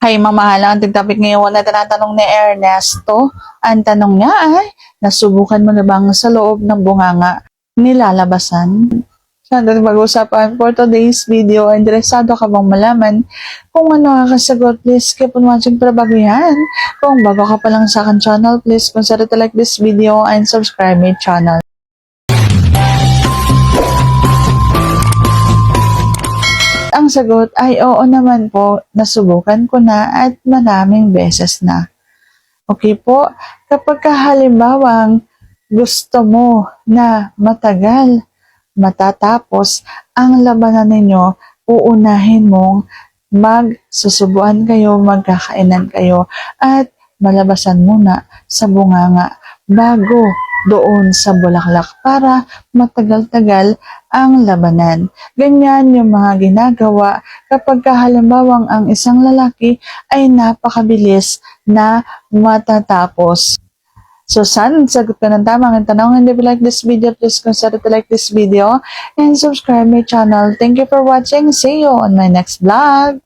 Hay mamahal ang topic ngayon na tinatanong ni Ernesto. Ang tanong niya ay, nasubukan mo na bang sa loob ng bunganga nilalabasan? Sa ating pag-uusapan for today's video, interesado ka bang malaman kung ano ang kasagot? Please keep on watching para bago yan. Kung bago ka pa lang sa akin channel, please consider to like this video and subscribe my channel. Ang sagot ay oo naman po, nasubukan ko na at maraming beses na. Okay po, kapag halimbawang gusto mo na matagal matatapos ang labanan ninyo, uunahin mong magsusubuan kayo, magkakainan kayo at malabasan muna sa bunganga bago doon sa bulaklak para matagal-tagal ang labanan. Ganyan yung mga ginagawa kapag halimbawang ang isang lalaki ay napakabilis na matatapos. So, sana sagot ka ng tamang tanong. And if you like this video, please consider to like this video and subscribe my channel. Thank you for watching. See you on my next vlog.